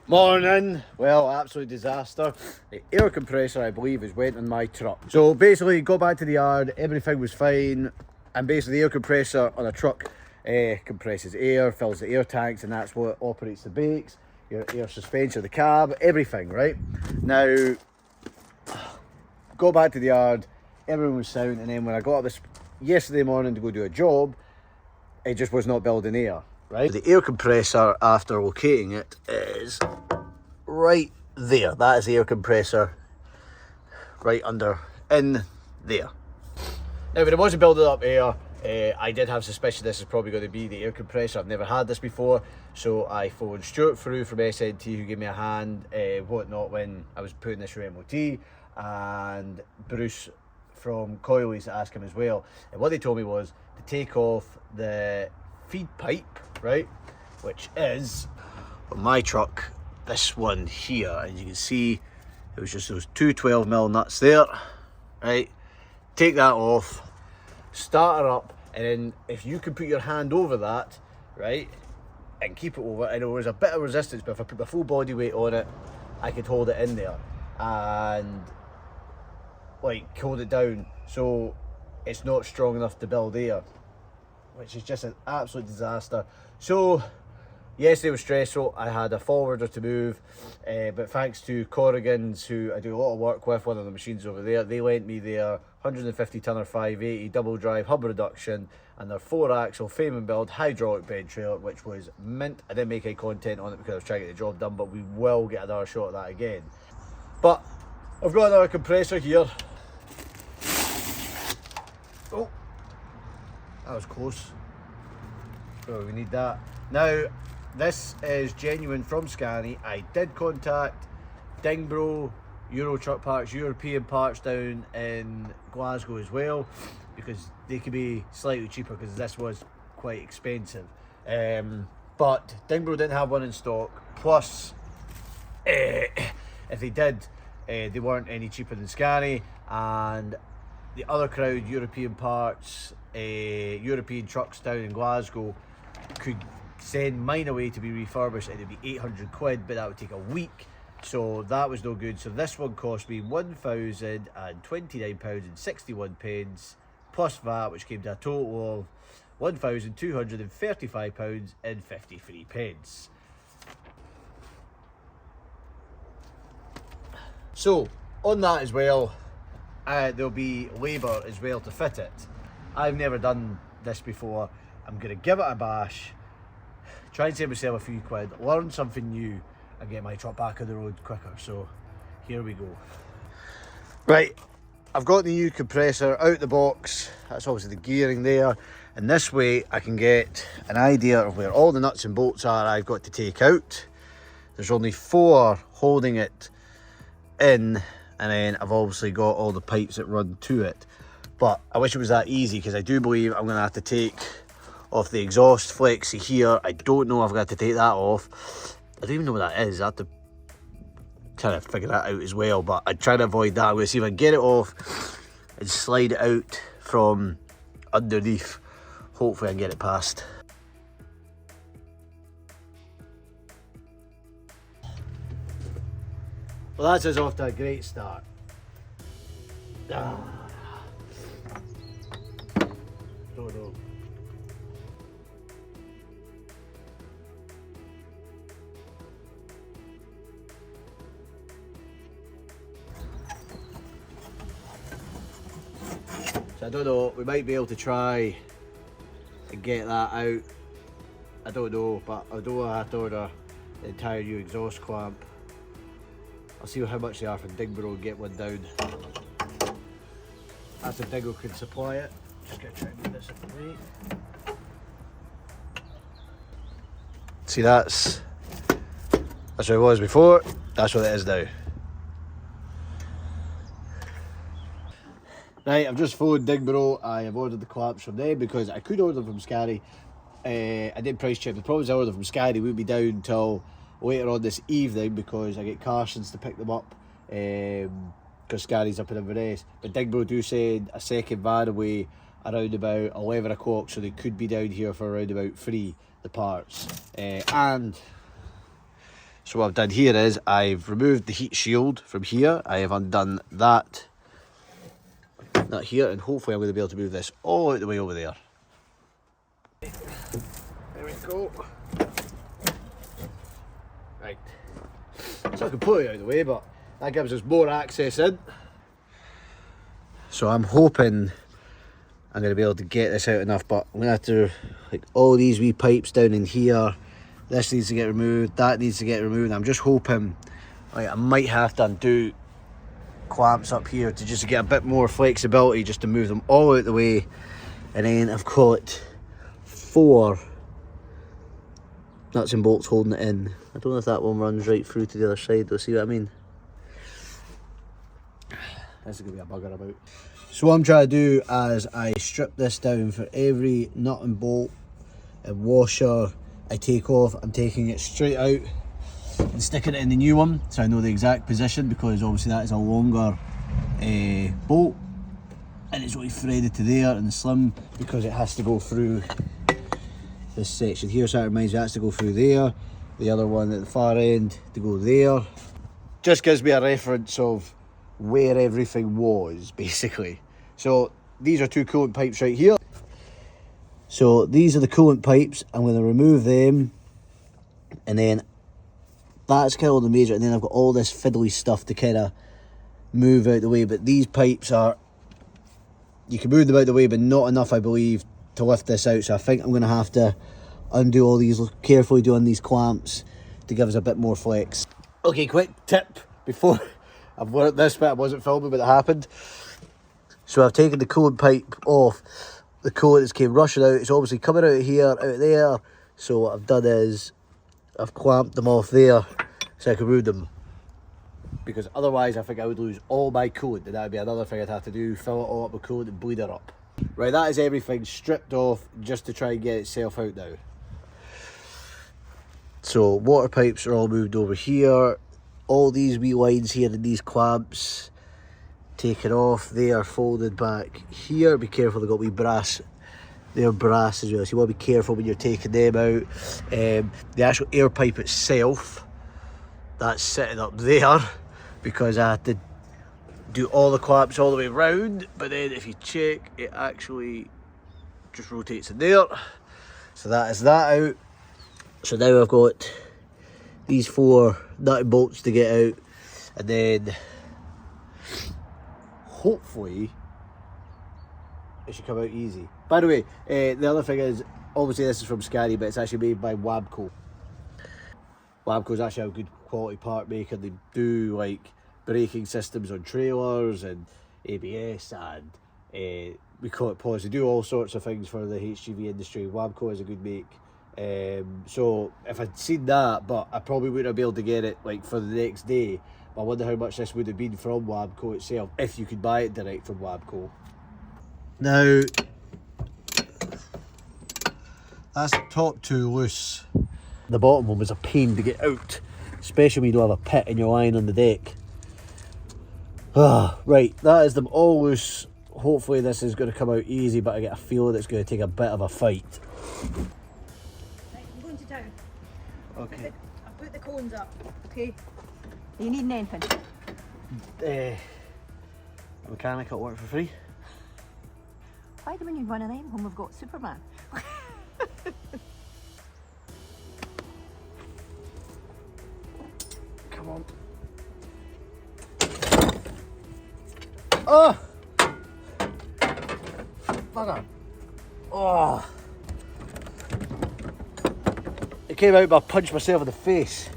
Morning. Well, absolute disaster. The air compressor, I believe, has went on my truck. So basically, got back to the yard, everything was fine, and basically the air compressor on a truck compresses air, fills the air tanks, and that's what operates the brakes, your air suspension of the cab, everything, right? Now, got back to the yard, everything was sound, and then when I got up yesterday morning to go do a job, it just was not building air, right? The air compressor, after locating it, is right there. That is the air compressor right under, in there. Now, when it wasn't building up air, I did have suspicion this is probably going to be the air compressor. I've never had this before, so I phoned Stuart through from SNT, who gave me a hand, whatnot, when I was putting this through MOT, and Bruce from Coilies to ask him as well. And what they told me was to take off the feed pipe, right, which is on my truck, this one here, and you can see it was just those two 12mm nuts there, right? Take that off, start her up, and then if you can put your hand over that, right, and keep it over, and there was a bit of resistance, but if I put my full body weight on it, I could hold it in there and like hold it down so it's not strong enough to build air, which is just an absolute disaster. So yesterday was stressful. I had a forwarder to move, but thanks to Corrigan's, who I do a lot of work with, one of the machines over there, they lent me their 150 tonner 580 double drive hub reduction and their 4-axle frame and build hydraulic bed trailer, which was mint. I didn't make any content on it because I was trying to get the job done, but we will get another shot at that again. But I've got another compressor here. Oh, that was close. So we need that. Now, this is genuine from Scania. I did contact Dingbro, Euro Truck Parts, European Parts down in Glasgow as well, because they could be slightly cheaper because this was quite expensive. But Dingbro didn't have one in stock. Plus, if they did, they weren't any cheaper than Scania. And the other crowd, European Parts, European Trucks down in Glasgow, could send mine away to be refurbished, and it'd be 800 quid, but that would take a week, so that was no good. So this one cost me £1,029.61 plus VAT, which came to a total of £1,235.53. So on that as well, there'll be labour as well to fit it. I've never done this before. I'm going to give it a bash, try and save myself a few quid, learn something new, and get my truck back on the road quicker. So here we go. Right, I've got the new compressor out the box. That's obviously the gearing there, and this way I can get an idea of where all the nuts and bolts are I've got to take out. There's only 4 holding it in, and then I've obviously got all the pipes that run to it. But I wish it was that easy, because I do believe I'm going to have to take off the exhaust flexi here. I don't know if I've got to take that off. I don't even know what that is. I have to kind of figure that out as well, but I try to avoid that. I'm going to see if I can get it off and slide it out from underneath. Hopefully I can get it past. Well, that's us off to a great start. Oh no. So I don't know, we might be able to try and get that out. I don't know, but I don't want to have to order the entire new exhaust clamp. I'll see how much they are from Dingbro and get one down. After Dingbro can supply it. Just gonna try and put this in the way. See, that's what it was before, that's what it is now. Right, I've just phoned Dingbro. I have ordered the clamps from them because I could order them from Scania. I did price check. The problem is I ordered from Scania wouldn't be down until later on this evening, because I get Carson's to pick them up, because Scania's up in Inverness. But Dingbro do send a second van away around about 11 o'clock, so they could be down here for around about 3, the parts. And So what I've done here is I've removed the heat shield from here. I have undone that here, and hopefully I'm going to be able to move this all out the way over there. There we go. Right. So completely out of the way, but that gives us more access in. So I'm hoping I'm going to be able to get this out enough, but I'm going to have to, like, all these wee pipes down in here, this needs to get removed, that needs to get removed. I'm just hoping, like, I might have to undo clamps up here to just get a bit more flexibility, just to move them all out the way. And then I've got 4 nuts and bolts holding it in. I don't know if that one runs right through to the other side though, see what I mean? This is going to be a bugger about. So what I'm trying to do is I strip this down for every nut and bolt and washer I take off. I'm taking it straight out and sticking it in the new one, so I know the exact position, because obviously that is a longer bolt and it's only threaded to there, and the slim, because it has to go through this section here, so that reminds me it has to go through there, the other one at the far end to go there. Just gives me a reference of where everything was, basically. So these are 2 coolant pipes right here. So these are the coolant pipes. I'm going to remove them, and then that's kind of all the major, and then I've got all this fiddly stuff to kind of move out the way. But these pipes are, you can move them out the way, but not enough, I believe, to lift this out. So I think I'm going to have to undo all these, carefully doing these clamps to give us a bit more flex. Okay, quick tip before I've learnt this bit, I wasn't filming but it happened. So I've taken the coolant pipe off, the coolant just came rushing out, it's obviously coming out here, out there. So what I've done is I've clamped them off there so I can move them, because otherwise I think I would lose all my coolant, and that would be another thing I'd have to do, fill it all up with coolant and bleed it up. Right, that is everything stripped off just to try and get itself out now. So water pipes are all moved over here. All these wee lines here and these clamps taken off. They are folded back here. Be careful, they've got wee brass. They're brass as well, so you want to be careful when you're taking them out. The actual air pipe itself, that's sitting up there because I had to do all the clamps all the way round, but then if you check, it actually just rotates in there. So that is that out. So now I've got these 4 nut and bolts to get out, and then hopefully it should come out easy. By the way, the other thing is, obviously this is from Scania, but it's actually made by Wabco. Wabco is actually a good quality part maker. They do like braking systems on trailers and ABS, and we call it pause. They do all sorts of things for the HGV industry. Wabco is a good make. So if I'd seen that, but I probably wouldn't have been able to get it like for the next day. But I wonder how much this would have been from Wabco itself, if you could buy it direct from Wabco. Now, that's the top 2 loose. The bottom one was a pain to get out, especially when you don't have a pit and you're lying on the deck. Right, that is them all loose. Hopefully this is going to come out easy, but I get a feeling it's going to take a bit of a fight. Right, I'm going to town. Okay. I've put the cones up, okay? Do you need anything? A mechanic at work for free. Why do we need one of them when we've got Superman? Come on. Oh! Bugger. Oh! It came out, but I punched myself in the face.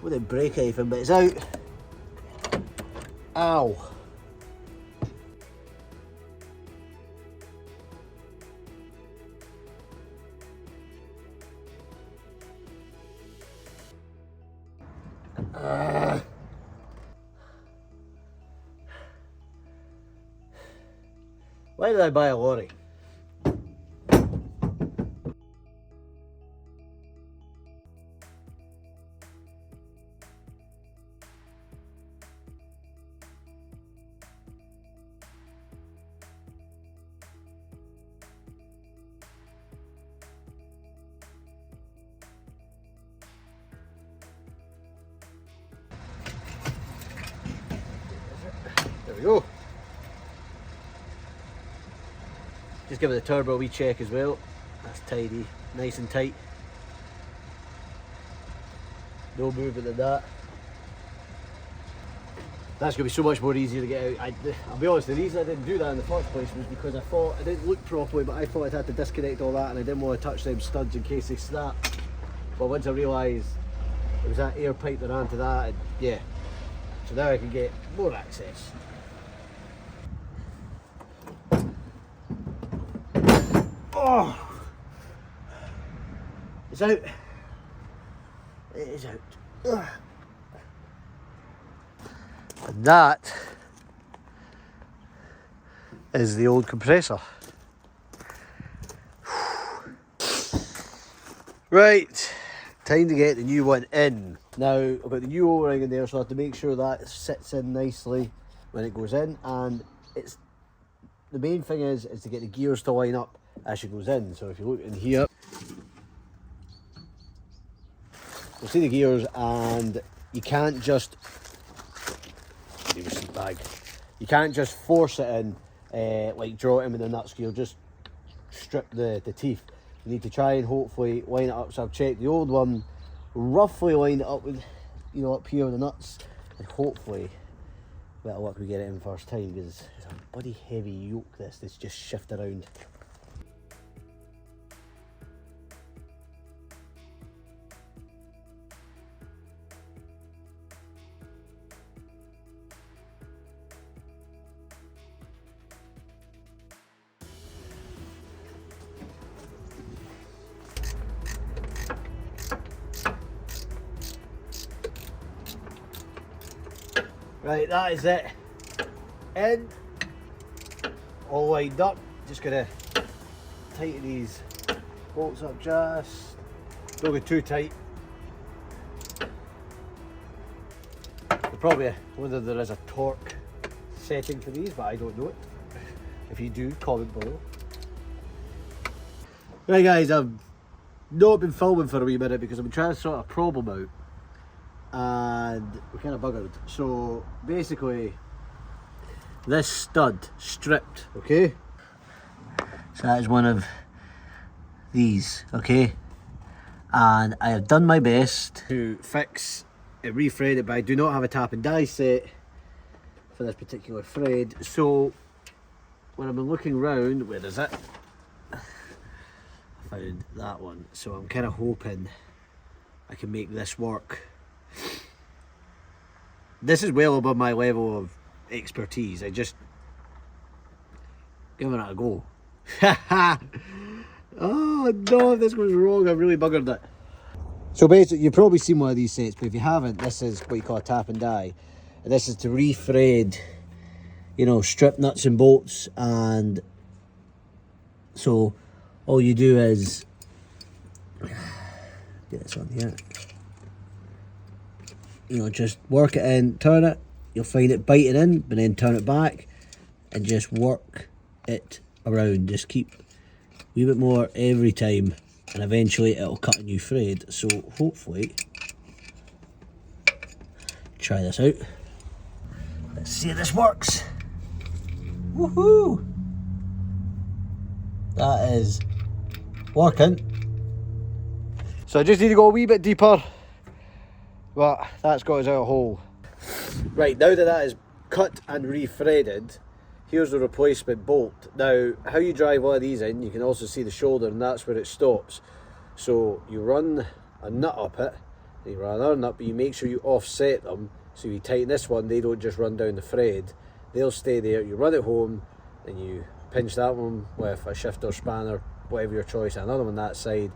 I didn't break anything, but it's out. Ow. Why did I buy a lorry? we go. Just give it the turbo a wee check as well. That's tidy, nice and tight. No movement in that. That's going to be so much more easier to get out. I'll be honest, the reason I didn't do that in the first place was because I thought I didn't look properly, but I thought I'd had to disconnect all that and I didn't want to touch them studs in case they snap. But once I realised it was that air pipe that ran to that, and yeah. So now I can get more access. Oh! It's out. It is out. Ugh. And that is the old compressor. Right, time to get the new one in. Now, I've got the new O-ring in there, so I have to make sure that sits in nicely when it goes in. And it's the main thing is to get the gears to line up as she goes in. So if you look in here, you'll see the gears, and you can't just bag. You can't just force it in, like draw it in with the nut screw, just strip the teeth. You need to try and hopefully line it up. So I've checked the old one, roughly lined it up with, you know, up here with the nuts, and hopefully, better luck we get it in first time, because it's a bloody heavy yoke that's just shift around. Right, that is it. In, all lined up. Just gonna tighten these bolts up just. Don't get too tight. Probably whether there is a torque setting for these, but I don't know it. If you do, comment below. Right guys, I've not been filming for a wee minute because I've been trying to sort a problem out. And we're kind of buggered. So basically, this stud stripped, okay? So that is one of these, okay? And I have done my best to fix it, reframed it, but I do not have a tap and die set for this particular thread. So when I've been looking around, where is it? I found that one. So I'm kind of hoping I can make this work. This is well above my level of expertise. I just give it a go. Oh no, if this goes wrong, I've really buggered it. So basically, you've probably seen one of these sets, but if you haven't, this is what you call a tap and die. And this is to re-thread, you know, strip nuts and bolts. And so all you do is get this on here. You know, just work it in, turn it, you'll find it biting in, but then turn it back and just work it around. Just keep a wee bit more every time, and eventually it'll cut a new thread. So hopefully, try this out. Let's see if this works. Woohoo! That is working. So I just need to go a wee bit deeper. But that's got us out a hole. Right, now that is cut and re-threaded, here's the replacement bolt. Now, how you drive one of these in, you can also see the shoulder, and that's where it stops. So you run a nut up it, and you run another nut, but you make sure you offset them. So you tighten this one, they don't just run down the thread. They'll stay there. You run it home, and you pinch that one with a shifter, spanner, whatever your choice, and another one that side,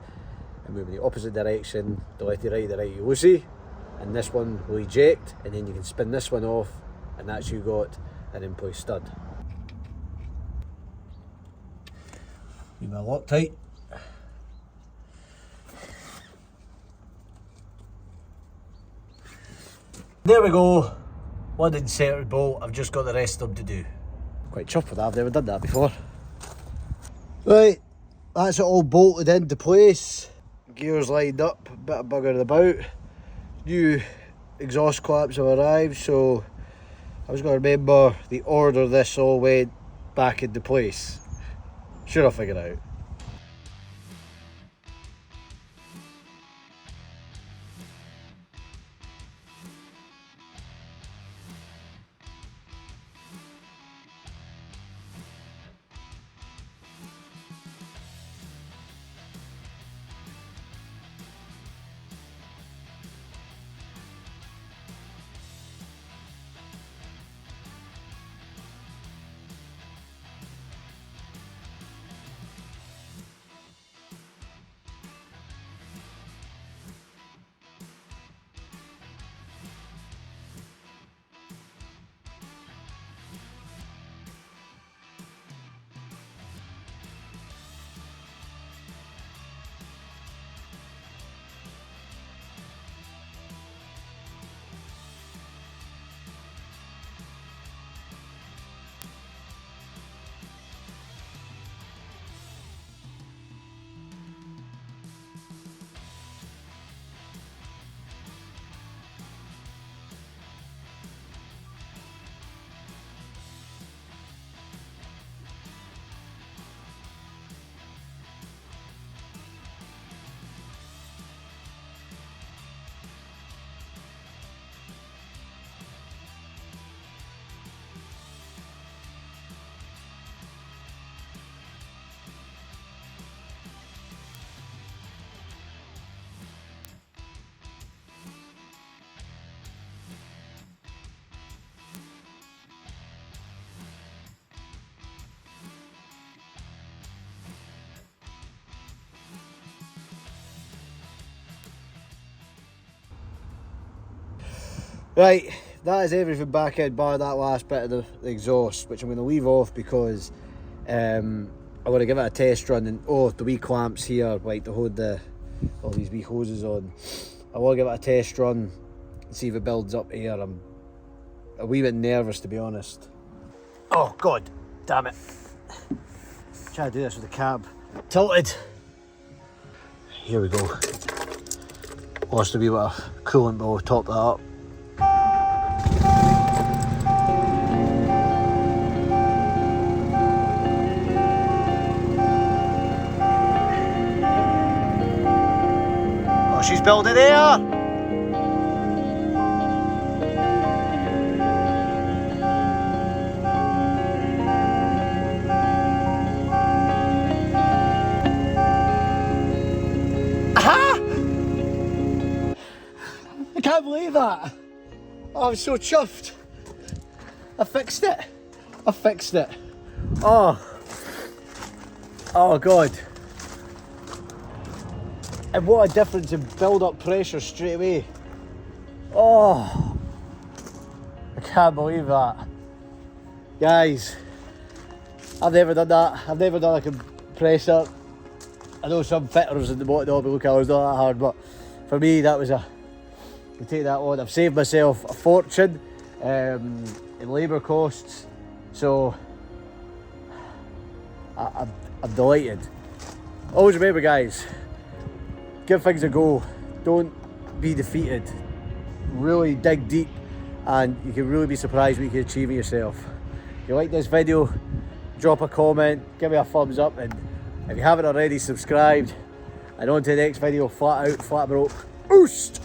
and move in the opposite direction, the lefty right, the righty loosey. And this one will eject, and then you can spin this one off, and that's you got an in-place stud. Give me a Loctite. There we go. One inserted bolt. I've just got the rest of them to do. Quite chuffed with that. I've never done that before. Right, that's it all bolted into place. Gears lined up, a bit of buggering about. New exhaust claps have arrived, so I was going to remember the order this all went back into place. Sure, I'll figure it out. Right, that is everything back in bar that last bit of the exhaust, which I'm going to leave off because I want to give it a test run. And oh, the wee clamps here, like to hold all these wee hoses on. I want to give it a test run and see if it builds up here. I'm a wee bit nervous, to be honest. Oh god, damn it! Try to do this with the cab tilted. Here we go. Lost a wee bit of coolant, but we'll top that up. She's building here! Aha! I can't believe that! Oh, I'm so chuffed! I fixed it! I fixed it! Oh! Oh god! And what a difference in build-up pressure straight away. Oh, I can't believe that. Guys, I've never done that. I've never done a compressor. I know some fitters in the bottom of the look, I was not that hard, but for me that was to take that on. I've saved myself a fortune in labour costs, so I'm delighted. Always remember, guys, give things a go, don't be defeated, really dig deep and you can really be surprised what you can achieve yourself. If you like this video, drop a comment, give me a thumbs up, and if you haven't already, subscribed, and on to the next video. Flat out, flat broke. Oost!